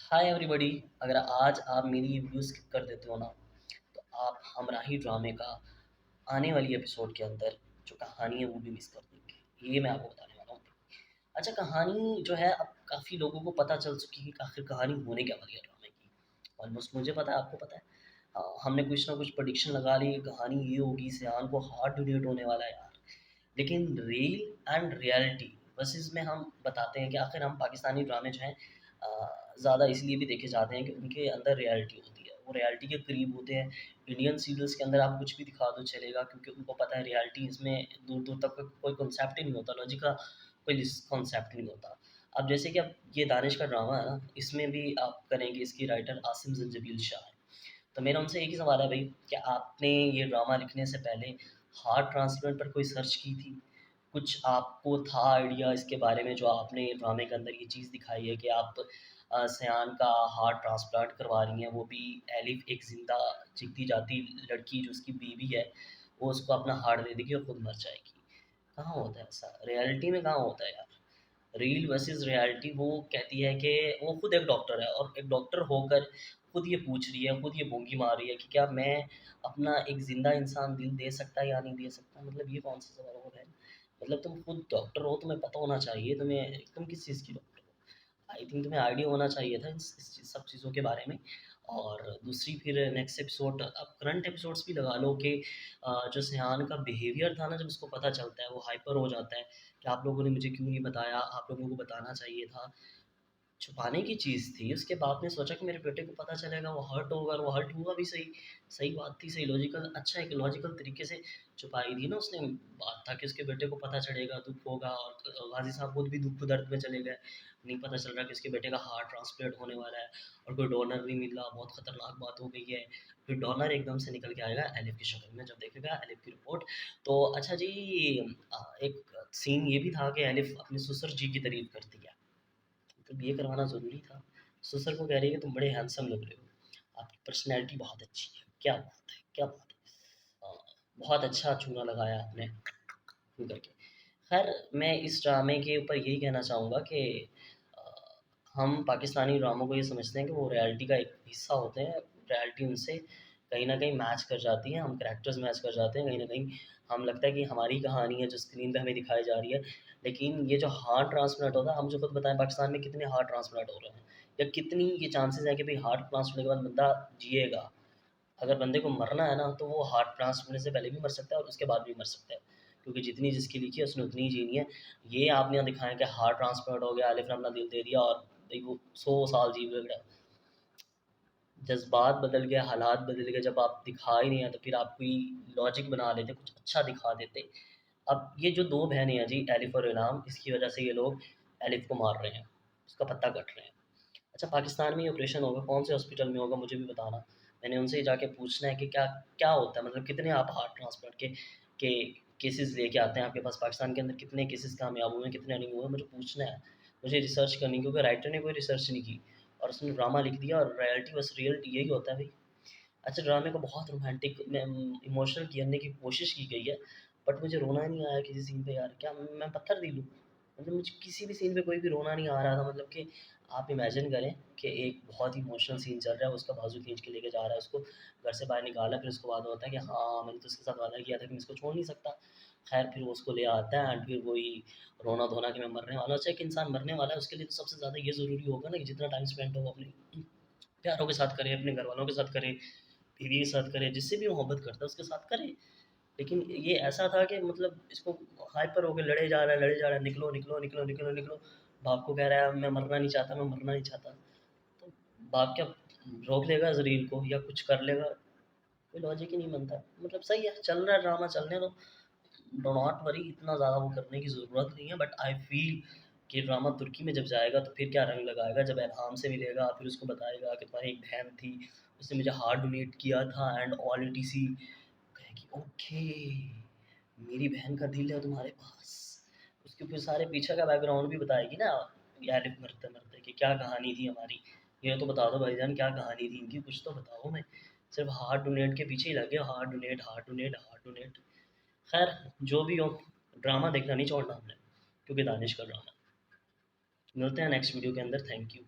Hi everybody. अगर आज आप मेरी ये वीडियो स्किप कर देते हो ना, तो आप हमराही ड्रामे का आने वाली एपिसोड के अंदर जो कहानी है वो भी मिस कर देंगे। ये मैं आपको बताने वाला हूँ। अच्छा, कहानी जो है अब काफ़ी लोगों को पता चल चुकी है कि आखिर कहानी होने क्या वाली है ड्रामे की। ऑलमोस्ट मुझे पता है, आपको पता है। हाँ, हमने कुछ ना कुछ प्रेडिक्शन लगा ली, कहानी ये होगी, सयान को हार्ट डोनेट होने वाला है यार। लेकिन रियल एंड रियलिटी बस इसमें हम बताते हैं कि आखिर हम पाकिस्तानी ड्रामे जो हैं ज़्यादा इसलिए भी देखे जाते हैं कि उनके अंदर रियलिटी होती है, वो रियलिटी के करीब होते हैं। इंडियन सीरियल्स के अंदर आप कुछ भी दिखा दो चलेगा, क्योंकि उनको पता है रियलिटी इसमें दूर दूर तक कोई कॉन्सेप्ट ही नहीं होता, लॉजिक का कोई कॉन्सेप्ट नहीं होता। अब जैसे कि अब ये दानिश का ड्रामा है ना, इसमें भी आप करेंगे, इसकी राइटर आसिम जंजबील शाह है। तो मेरा उनसे एक ही सवाल है भाई, कि आपने ये ड्रामा लिखने से पहले हार्ट ट्रांसप्लांट पर कोई सर्च की थी? कुछ आपको था आइडिया इसके बारे में, जो आपने ड्रामे के अंदर ये चीज़ दिखाई है कि आप सयान का हार्ट ट्रांसप्लांट करवा रही हैं, वो भी एलिफ एक ज़िंदा जीती जाती लड़की जो उसकी बीवी है, वो उसको अपना हार्ट दे देगी और खुद मर जाएगी। कहाँ होता है ऐसा रियलिटी में, कहाँ होता है यार। रील वर्सेस रियलिटी वो कहती है कि वो खुद एक डॉक्टर है, और एक डॉक्टर होकर खुद ये पूछ रही है, खुद ये बूंगी मार रही है कि क्या मैं अपना एक ज़िंदा इंसान दिल दे सकता या नहीं दे सकता। मतलब ये कौन सा सवाल हो रहा है। मतलब तुम खुद डॉक्टर हो, तुम्हें पता होना चाहिए तुम्हें तुम किस चीज़ की डॉक्टर हो। आई थिंक तुम्हें आइडिया होना चाहिए था सब चीज़ों के बारे में। और दूसरी फिर नेक्स्ट एपिसोड, अब करंट एपिसोड्स भी लगा लो कि जो सयान का बिहेवियर था ना, जब उसको पता चलता है वो हाइपर हो जाता है कि आप लोगों ने मुझे क्यों नहीं बताया, आप लोगों को बताना चाहिए था। छुपाने की चीज़ थी, उसके बाप ने सोचा कि मेरे बेटे को पता चलेगा, वो हर्ट होगा, और वो हर्ट हुआ भी सही। सही बात थी, सही लॉजिकल, अच्छा एक लॉजिकल तरीके से छुपाई थी ना उसने बात, ताकि उसके बेटे को पता चलेगा, दुःख होगा, और गाज़ी साहब खुद भी दुःख दर्द में चले गए। नहीं पता चल रहा कि उसके बेटे का हार्ट ट्रांसप्लांट होने वाला है, और कोई डोनर नहीं मिल रहा, बहुत खतरनाक बात हो गई है। फिर डोनर एकदम से निकल के आएगा एलिफ की शक्ल में, जब देखेगा एलिफ की रिपोर्ट। तो अच्छा जी, एक सीन ये भी था कि एलिफ अपने ससुर जी की तारीफ़ करती है, मतलब ये करवाना ज़रूरी था। ससुर को कह रही है कि तुम बड़े हैंडसम लग रहे हो, आपकी पर्सनैलिटी बहुत अच्छी है। क्या बात है, क्या बात है। बहुत अच्छा चूना लगाया आपने यूँ करके। ख़ैर, मैं इस ड्रामे के ऊपर यही कहना चाहूँगा कि अ, हम पाकिस्तानी ड्रामों को ये समझते हैं कि वो रियलिटी का एक हिस्सा होते हैं। रियलिटी उनसे कहीं न कहीं मैच कर जाती है, हम कैरेक्टर्स मैच कर जाते हैं, कहीं न कहीं हम लगता है कि हमारी कहानी है जो स्क्रीन पे हमें दिखाई जा रही है। लेकिन ये जो हार्ट ट्रांसप्लांट होता है, हम जो खुद बताएँ पाकिस्तान में कितने हार्ट ट्रांसप्लांट हो रहे हैं, या कितनी ये चांसेज़ हैं कि भई हार्ट ट्रांसप्लांट के बाद बंदा जिएगा। अगर बंदे को मरना है ना, तो वो हार्ट ट्रांसप्लांट से पहले भी मर सकता है और उसके बाद भी मर सकता है, क्योंकि जितनी जिसकी लिखी है उसने उतनी ही जीनी है। ये आपने यहाँ दिखाया कि हार्ट ट्रांसप्लांट हो गया, अलिफ ने अपना दिल दे दिया और भई वो 100 साल जी गया। जज़्बात बदल गए, हालात बदल गए, जब आप दिखा ही नहीं है तो फिर आप कोई लॉजिक बना लेते, कुछ अच्छा दिखा देते। अब ये जो 2 बहनें हैं जी, एलिफ और इल्हाम, इसकी वजह से ये लोग एलिफ को मार रहे हैं, उसका पत्ता कट रहे हैं। अच्छा, पाकिस्तान में ये ऑपरेशन होगा, कौन से हॉस्पिटल में होगा मुझे भी बताना। मैंने उनसे जाके पूछना है कि क्या क्या होता है, मतलब कितने आप हार्ट ट्रांसप्लांट के केसेज़ लेके आते हैं आपके पास, पाकिस्तान के अंदर कितने केसेज़ कामयाब हुए हैं, कितने नहीं हुए, मुझे पूछना है। मुझे रिसर्च करनी है, क्योंकि राइटर ने कोई रिसर्च नहीं की और उसने ड्रामा लिख दिया, और रियलिटी बस रियलिटी यही होता है भई। अच्छा, ड्रामे को बहुत रोमांटिक में इमोशनल करने की कोशिश की गई है, बट मुझे रोना नहीं आया किसी सीन पे यार, क्या मैं पत्थर दिल हूँ? मतलब मुझे किसी भी सीन पे कोई भी रोना नहीं आ रहा था। मतलब कि आप इमेजिन करें कि एक बहुत ही इमोशनल सीन चल रहा है, उसका बाजू खींच के लेके जा रहा है, उसको घर से बाहर निकाला, फिर उसको वादा होता है कि हाँ, मैंने तो उसके साथ वादा किया था कि मैं इसको छोड़ नहीं सकता। खैर, फिर वो उसको ले आता है, एंड फिर वही रोना-धोना कि मैं मरने वाला हूँ। अच्छा, एक इंसान मरने वाला है, उसके लिए तो सबसे ज़्यादा ये ज़रूरी होगा ना कि जितना टाइम स्पेंड हो वो अपने प्यारों के साथ करे, अपने घरवालों के साथ करे, बीवी के साथ करे, जिससे भी मोहब्बत करता है उसके साथ करे। लेकिन ये ऐसा था कि मतलब इसको हाइपर होके लड़े जा रहा है, लड़े जा रहा है, निकलो, निकलो, निकलो, निकलो, निकलो। बाप को कह रहा है मैं मरना नहीं चाहता, मैं मरना नहीं चाहता। तो बाप क्या रोक लेगा ज़रीर को, या कुछ कर लेगा? कोई लॉजिक ही नहीं बनता। मतलब सही है, चल रहा है ड्रामा, चलने दो। डो नॉट वरी, इतना ज़्यादा वो करने की ज़रूरत नहीं है, बट आई फ़ील कि ड्रामा तुर्की में जब जाएगा तो फिर क्या रंग लगाएगा, जब इल्हाम से मिलेगा, फिर उसको बताएगा कि तुम्हारी एक बहन थी, उसने मुझे हार्ट डोनेट किया था, एंड ऑल ईटीसी। कहेगी ओके, मेरी बहन का दिल है तुम्हारे पास। उसके फिर सारे पीछे का बैकग्राउंड भी बताएगी ना, यार मरते मरते कि क्या कहानी थी हमारी। ये तो बता दो भाईजान, क्या कहानी थी इनकी, कुछ तो बताओ। मैं सिर्फ हार्ट डोनेट के पीछे ही लगे, heart donate, heart donate, heart donate. खैर, जो भी हो, ड्रामा देखना नहीं छोड़ना हमने, क्योंकि दानिश का ड्रामा। मिलते हैं नेक्स्ट वीडियो के अंदर। Thank you.